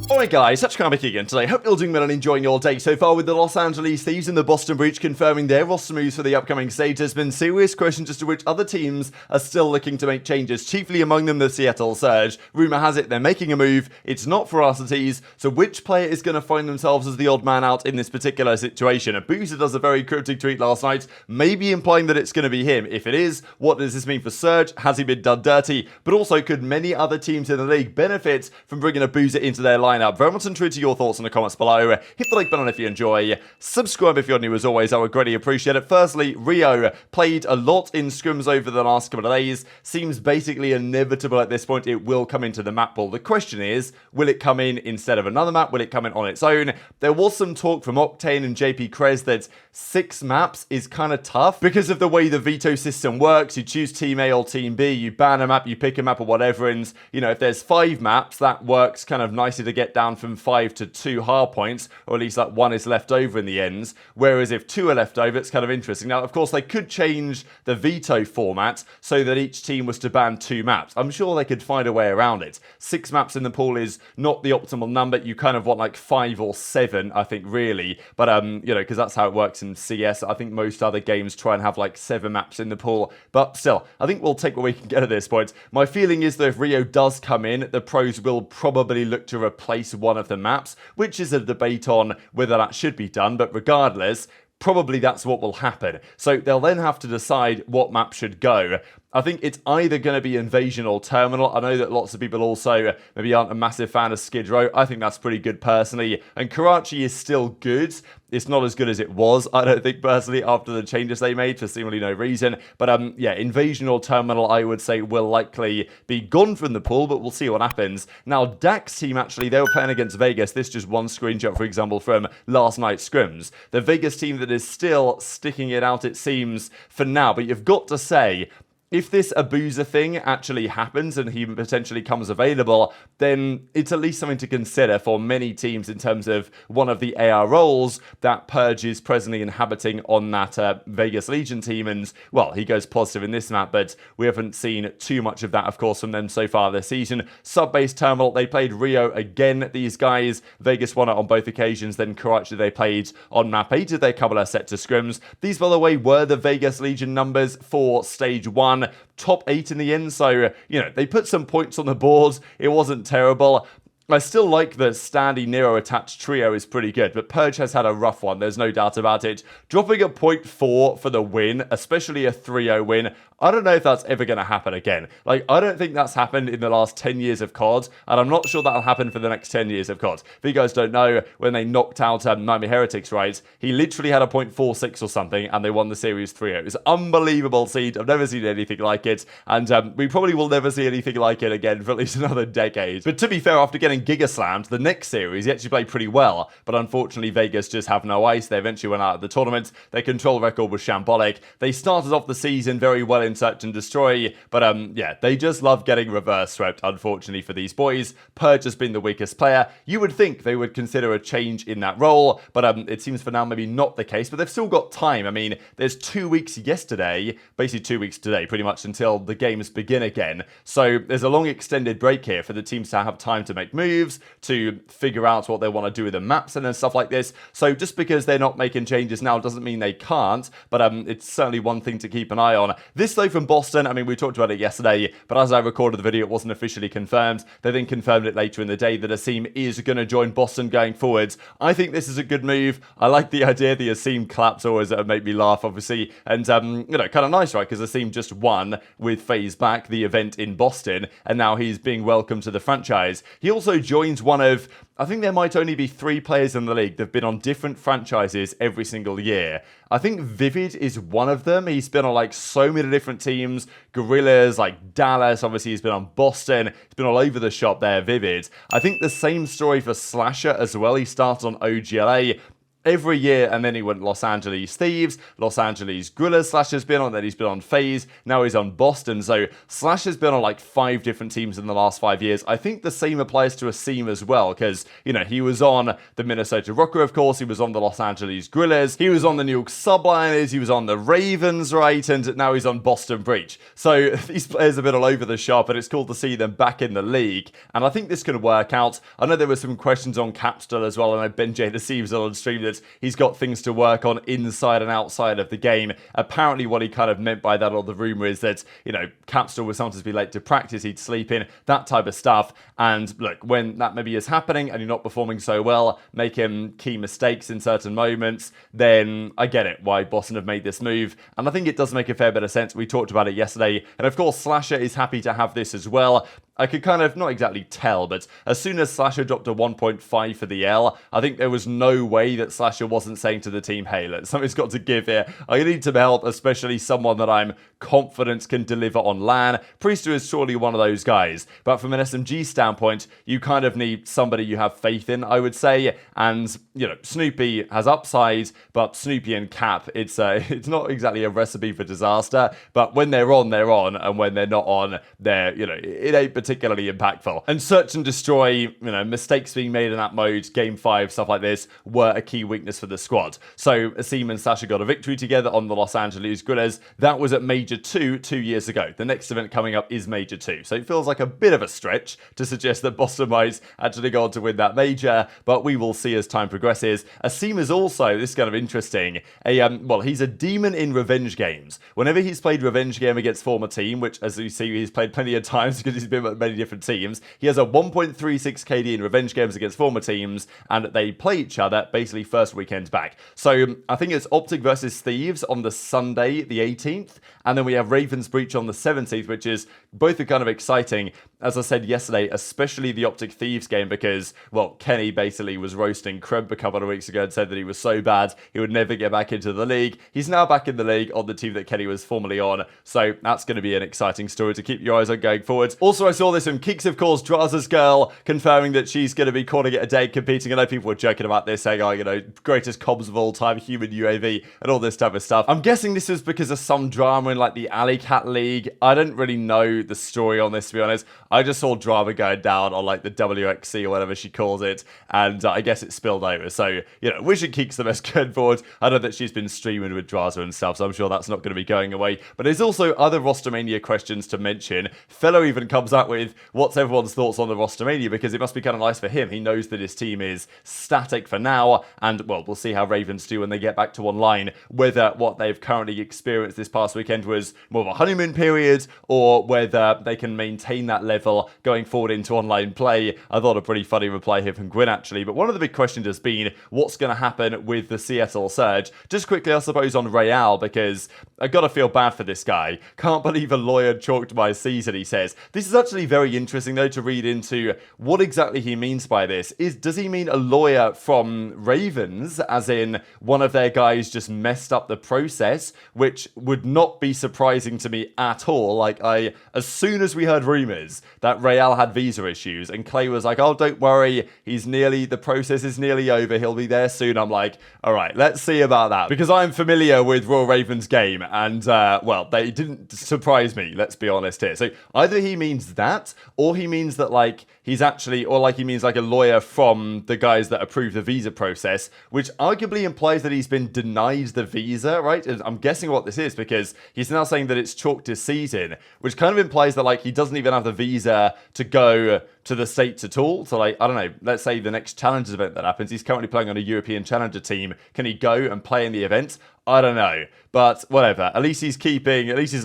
Alright guys, TacticalRab again today. Hope you're doing well and enjoying your day so far with the Los Angeles Thieves and the Boston Breach confirming their roster moves for the upcoming stage. There's been serious questions as to which other teams are still looking to make changes, chiefly among them the Seattle Surge. Rumour has it they're making a move, it's not for us to tease, so which player is going to find themselves as the odd man out in this particular situation? Abuzah does a very cryptic tweet last night, maybe implying that it's going to be him. If it is, what does this mean for Surge? Has he been done dirty? But also, could many other teams in the league benefit from bringing Abuzah into their lineup? Very much intrigued to your thoughts in the comments below. Hit the like button if you enjoy. Subscribe if you're new as always, I would greatly appreciate it. Firstly, Rio played a lot in scrims over the last couple of days. Seems basically inevitable at this point it will come into the map pool. The question is, will it come in instead of another map? Will it come in on its own? There was some talk from Octane and JP Krez that 6 maps is kind of tough because of the way the veto system works. You choose Team A or Team B, you ban a map, you pick a map or whatever, and you know, if there's 5 maps, that works kind of nicely to get down from 5 to 2 hardpoints, or at least like 1 is left over in the ends, whereas if 2 are left over, it's kind of interesting. Now, of course, they could change the veto format so that each team was to ban 2 maps. I'm sure they could find a way around it. 6 maps in the pool is not the optimal number. You kind of want like 5 or 7, I think, really, but you know, because that's how it works in CS. I think most other games try and have like 7 maps in the pool, but still, I think we'll take what we can get at this point. My feeling is that if Rio does come in, the pros will probably look to replace one of the maps, which is a debate on whether that should be done, but regardless, probably that's what will happen. So they'll then have to decide what map should go. I think it's either going to be Invasion or Terminal. I know that lots of people also maybe aren't a massive fan of Skid Row. I think that's pretty good personally. And Karachi is still good. It's not as good as it was, I don't think, personally, after the changes they made for seemingly no reason. But yeah, Invasion or Terminal, I would say, will likely be gone from the pool, but we'll see what happens. Now, Dax team, actually, they were playing against Vegas. This is just one screenshot, for example, from last night's scrims. The Vegas team that is still sticking it out, it seems, for now. But you've got to say, if this Abuzah thing actually happens and he potentially comes available, then it's at least something to consider for many teams in terms of one of the AR roles that Purge is presently inhabiting on that Vegas Legion team. And, well, he goes positive in this map, but we haven't seen too much of that, of course, from them so far this season. Sub-base Terminal, they played Rio again, these guys. Vegas won it on both occasions, then Karachi they played on map 8 of their couple of sets of scrims. These, by the way, were the Vegas Legion numbers for stage 1. Top 8 in the end, so, you know, they put some points on the board. It wasn't terrible. I still like the Standy Nero attached trio is pretty good, but Purge has had a rough one, there's no doubt about it. Dropping a 0.4 for the win, especially a 3-0 win, I don't know if that's ever going to happen again. Like, I don't think that's happened in the last 10 years of COD, and I'm not sure that'll happen for the next 10 years of COD. If you guys don't know, when they knocked out Nightmare Heretics, right, he literally had a 0.46 or something, and they won the series 3-0. It was unbelievable seed. I've never seen anything like it, and we probably will never see anything like it again for at least another decade. But to be fair, after getting Giga Slammed, the next series, he actually played pretty well, but unfortunately, Vegas just have no ice. They eventually went out of the tournament. Their control record was shambolic. They started off the season very well in Search and Destroy, but yeah, they just love getting reverse swept, unfortunately, for these boys. Purge has been the weakest player. You would think they would consider a change in that role, but it seems for now maybe not the case, but they've still got time. I mean, there's 2 weeks yesterday, basically 2 weeks today, pretty much until the games begin again, so there's a long extended break here for the teams to have time to make moves, to figure out what they want to do with the maps and stuff like this. So just because they're not making changes now doesn't mean they can't, but it's certainly one thing to keep an eye on. This, though, from Boston, I mean, we talked about it yesterday, but as I recorded the video, it wasn't officially confirmed. They then confirmed it later in the day that Asim is going to join Boston going forwards. I think this is a good move. I like the idea. The Asim claps always make me laugh, obviously, and you know, kind of nice, right? Because Asim just won with FaZe back the event in Boston, and now he's being welcomed to the franchise. He also joins one of, I think there might only be 3 players in the league that have been on different franchises every single year. I think Vivid is one of them. He's been on like so many different teams. Gorillas, like Dallas, obviously he's been on Boston. He's been all over the shop there, Vivid. I think the same story for Slasher as well. He started on OGLA. every year, and then he went Los Angeles Thieves, Los Angeles Grillers Slash has been on, then he's been on FaZe, now he's on Boston. So Slash has been on like 5 different teams in the last 5 years. I think the same applies to Asim as well, because, you know, he was on the Minnesota Rocker, of course, he was on the Los Angeles Grillers, he was on the New York Subliners, he was on the Ravens, right, and now he's on Boston Breach. So these players have been all over the shop, and it's cool to see them back in the league, and I think this can work out. I know there were some questions on Capsidal as well, and I Ben J Deceives on stream that he's got things to work on inside and outside of the game. Apparently what he kind of meant by that, or the rumour is that, you know, Capsidal would sometimes be late to practice, he'd sleep in, that type of stuff, and look, when that maybe is happening and you're not performing so well, making key mistakes in certain moments, then I get it why Boston have made this move, and I think it does make a fair bit of sense. We talked about it yesterday, and of course Slasher is happy to have this as well. I could kind of, not exactly tell, but as soon as Slasher dropped a 1.5 for the L, I think there was no way that Slasher wasn't saying to the team, hey, look, something's got to give here. I need some help, especially someone that I'm confident can deliver on LAN. Priestahh is surely one of those guys, but from an SMG standpoint, you kind of need somebody you have faith in, I would say, and, you know, Snoopy has upside, but Snoopy and Cap, it's not exactly a recipe for disaster, but when they're on, and when they're not on, they're, you know, it ain't particularly impactful. And search and destroy, you know, mistakes being made in that mode, game 5, stuff like this, were a key weakness for the squad. So Asim and Sasha got a victory together on the Los Angeles Grillers. That was at Major 2 years ago. The next event coming up is Major 2. So it feels like a bit of a stretch to suggest that Boston might actually go on to win that major, but we will see as time progresses. Asim is also, this is kind of interesting, well, he's a demon in revenge games. Whenever he's played revenge game against former team, which as you see, he's played plenty of times because he's been at many different teams, he has a 1.36 KD in revenge games against former teams, and they play each other basically first weekend back. So I think it's OpTic versus Thieves on the Sunday, the 18th, and then we have Ravens Breach on the 17th, which is both are kind of exciting, as I said yesterday, especially the OpTic Thieves game, because, well, Kenny basically was roasting Kremp a couple of weeks ago and said that he was so bad he would never get back into the league. He's now back in the league on the team that Kenny was formerly on, so that's going to be an exciting story to keep your eyes on going forward. Also, I saw this from Keeks, of course, Drazah's girl, confirming that she's going to be calling it a day competing. I know people were joking about this, saying, oh, you know, greatest comms of all time, human UAV, and all this type of stuff. I'm guessing this is because of some drama in, like, the Alley Cat League. I don't really know the story on this, to be honest. I just saw drama going down on, like, the WXC or whatever she calls it, and I guess it spilled over. So, you know, wishing Keeks the best going forward. I know that she's been streaming with Drazah and stuff, so I'm sure that's not going to be going away. But there's also other Rostermania questions to mention. Fellow even comes out with, what's everyone's thoughts on the Rostermania, because it must be kind of nice for him. He knows that his team is static for now, and, well, we'll see how Ravens do when they get back to online, whether what they've currently experienced this past weekend was more of a honeymoon period, or whether they can maintain that level going forward into online play. I thought a pretty funny reply here from Gwyn, actually, but one of the big questions has been, what's going to happen with the Seattle Surge? Just quickly, I suppose, on Real, because I gotta feel bad for this guy. Can't believe a lawyer chalked my season, he says. This is actually very interesting, though, to read into what exactly he means by this. Does he mean a lawyer from Ravens, as in one of their guys just messed up the process, which would not be surprising to me at all. Like, as soon as we heard rumours that Real had visa issues, and Clay was like, oh, don't worry, the process is nearly over, he'll be there soon, I'm like, alright, let's see about that. Because I'm familiar with Royal Ravens game, and, well, they didn't surprise me, let's be honest here. So either he means that, or he means that, like, he's actually, or like he means like a lawyer from the guys that approve the visa process, which arguably implies that he's been denied the visa, right? And I'm guessing what this is, because he's now saying that it's chalked his season, which kind of implies that, like, he doesn't even have the visa to go to the States at all. So, like, I don't know, let's say the next Challengers event that happens, he's currently playing on a European Challenger team. Can he go and play in the event? I don't know. But whatever. At least he's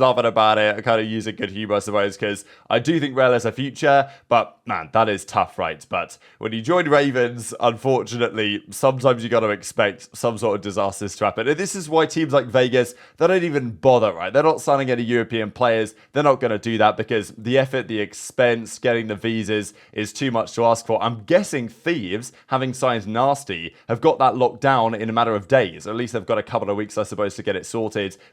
laughing about it. I kind of use a good humour, I suppose, because I do think Rel has a future. But, man, that is tough, right? But when you join Ravens, unfortunately, sometimes you got to expect some sort of disasters to happen. And this is why teams like Vegas, they don't even bother, right? They're not signing any European players. They're not going to do that because the effort, the expense, getting the visas is too much to ask for. I'm guessing Thieves, having signed Nasty, have got that locked down in a matter of days. Or at least they've got a couple of weeks, I suppose, to get it sorted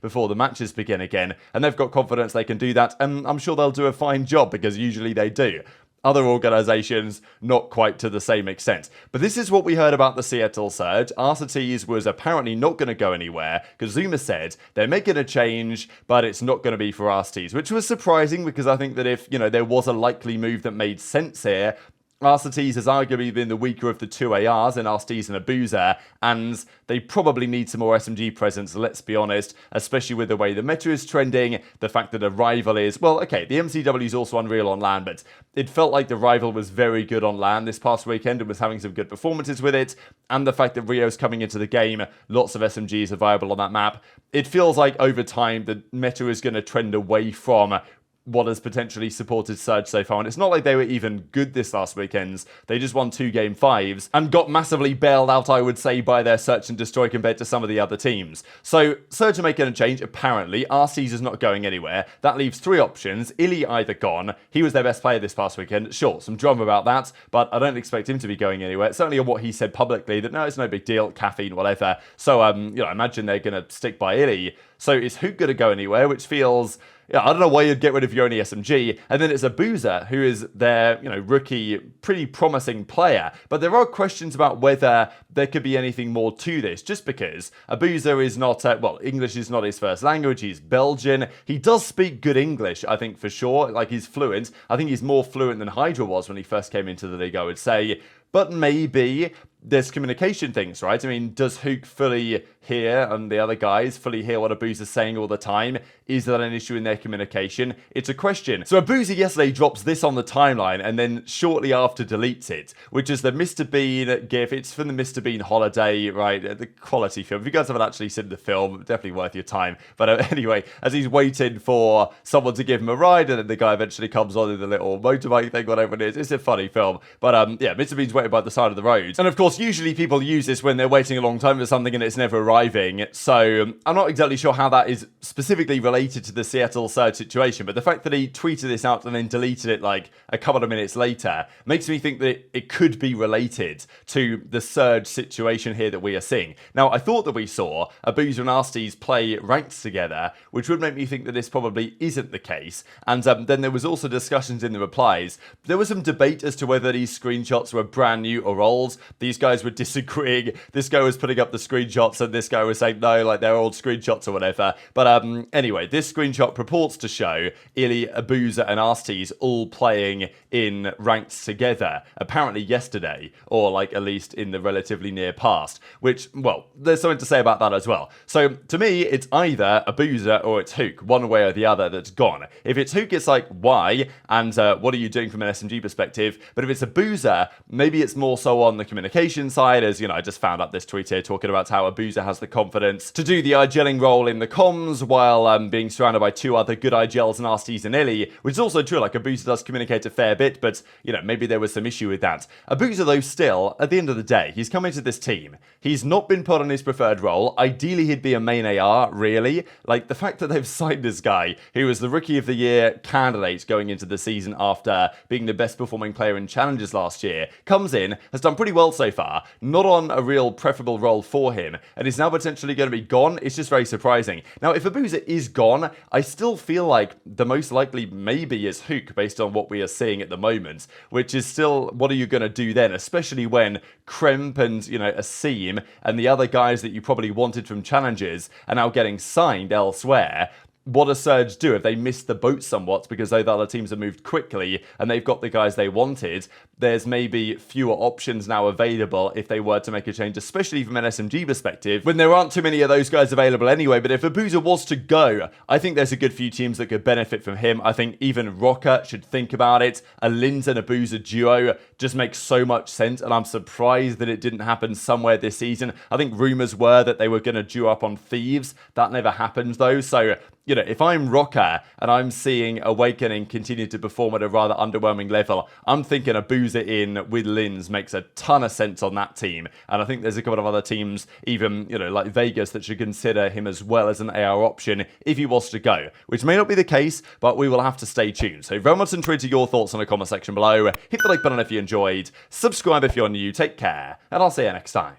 before the matches begin again. And they've got confidence they can do that. And I'm sure they'll do a fine job because usually they do. Other organizations, not quite to the same extent. But this is what we heard about the Seattle Surge. Thieves was apparently not going to go anywhere, because Zuma said they're making a change, but it's not going to be for Thieves, which was surprising, because I think that if, there was a likely move that made sense here, Thieves has arguably been the weaker of the two ARs in Thieves and Abuzah, and they probably need some more SMG presence, let's be honest, especially with the way the meta is trending, the fact that a rival is, well, okay, the MCW is also unreal on LAN, but it felt like the rival was very good on LAN this past weekend and was having some good performances with it, and the fact that Rio's coming into the game, lots of SMGs are viable on that map. It feels like over time the meta is going to trend away from what has potentially supported Surge so far. And it's not like they were even good this last weekend. They just won 2 Game 5s and got massively bailed out, I would say, by their search and destroy compared to some of the other teams. So Surge are making a change, apparently. RC's is not going anywhere. That leaves 3 options. iLLeY either gone. He was their best player this past weekend. Sure, some drama about that, but I don't expect him to be going anywhere. Certainly on what he said publicly, that no, it's no big deal, caffeine, whatever. So, I imagine they're going to stick by iLLeY. So is Hook going to go anywhere, which feels... yeah, I don't know why you'd get rid of your only SMG. And then it's Abuzah, who is their, rookie, pretty promising player. But there are questions about whether there could be anything more to this, just because Abuzah is not, English is not his first language. He's Belgian. He does speak good English, I think, for sure. Like, he's fluent. I think he's more fluent than HyDra was when he first came into the league, I would say. But maybe there's communication things, right? I mean, does Hook fully hear, and the other guys fully hear what Abuzah's saying all the time? Is that an issue in their communication? It's a question. So Abuzah yesterday drops this on the timeline and then shortly after deletes it, which is the Mr. Bean gif. It's from the Mr. Bean holiday, right? The quality film. If you guys haven't actually seen the film, definitely worth your time. But anyway, as he's waiting for someone to give him a ride, and then the guy eventually comes on in the little motorbike thing, whatever it is. It's a funny film. But yeah, Mr. Bean's waiting by the side of the road. And of course, usually people use this when they're waiting a long time for something and it's never arriving. So I'm not exactly sure how that is specifically related to the Seattle Surge situation, but the fact that he tweeted this out and then deleted it like a couple of minutes later makes me think that it could be related to the Surge situation here that we are seeing. Now, I thought that we saw Abuzah and Thieves play ranked together, which would make me think that this probably isn't the case. And then there was also discussions in the replies. There was some debate as to whether these screenshots were brand new or old. These guys were disagreeing. This guy was putting up the screenshots and this guy was saying, no, like they're old screenshots or whatever. But anyway, this screenshot purports to show iLLeY, Abuzah and Thieves all playing in ranked together, apparently yesterday, or like at least in the relatively near past, which, well, there's something to say about that as well. So to me, it's either Abuzah or it's Hook, one way or the other that's gone. If it's Hook, it's like, why? And what are you doing from an SMG perspective? But if it's Abuzah, maybe it's more so on the communication side, as, I just found out this tweet here talking about how Abuzah has the confidence to do the IGLing role in the comms while being surrounded by 2 other good IGLs and Thieves and iLLeY, which is also true. Like, Abuzah does communicate a fair bit, but, maybe there was some issue with that. Abuzah, though, still, at the end of the day, he's come into this team. He's not been put on his preferred role. Ideally, he'd be a main AR, really. Like, the fact that they've signed this guy, who was the Rookie of the Year candidate going into the season after being the best performing player in Challenges last year, comes in, has done pretty well so far, not on a real preferable role for him, and is now potentially going to be gone. It's just very surprising. Now, if Abuzah is gone, I still feel like the most likely maybe is Hook, based on what we are seeing at the moment, which is still, what are you going to do then, especially when Kremp and, Asim and the other guys that you probably wanted from Challenges are now getting signed elsewhere. What does Surge do if they miss the boat somewhat because those other teams have moved quickly and they've got the guys they wanted? There's maybe fewer options now available if they were to make a change, especially from an SMG perspective, when there aren't too many of those guys available anyway. But if Abuzah was to go, I think there's a good few teams that could benefit from him. I think even Rocker should think about it. A Linz and Abuzah duo just makes so much sense, and I'm surprised that it didn't happen somewhere this season. I think rumors were that they were going to duo up on Thieves. That never happened, though. So, if I'm Rocker and I'm seeing Awakening continue to perform at a rather underwhelming level, I'm thinking Abuzah in with Linz makes a ton of sense on that team. And I think there's a couple of other teams, even, like Vegas, that should consider him as well as an AR option if he was to go, which may not be the case, but we will have to stay tuned. So very much intrigued to your thoughts in the comment section below. Hit the like button if you enjoyed, subscribe if you're new, take care, and I'll see you next time.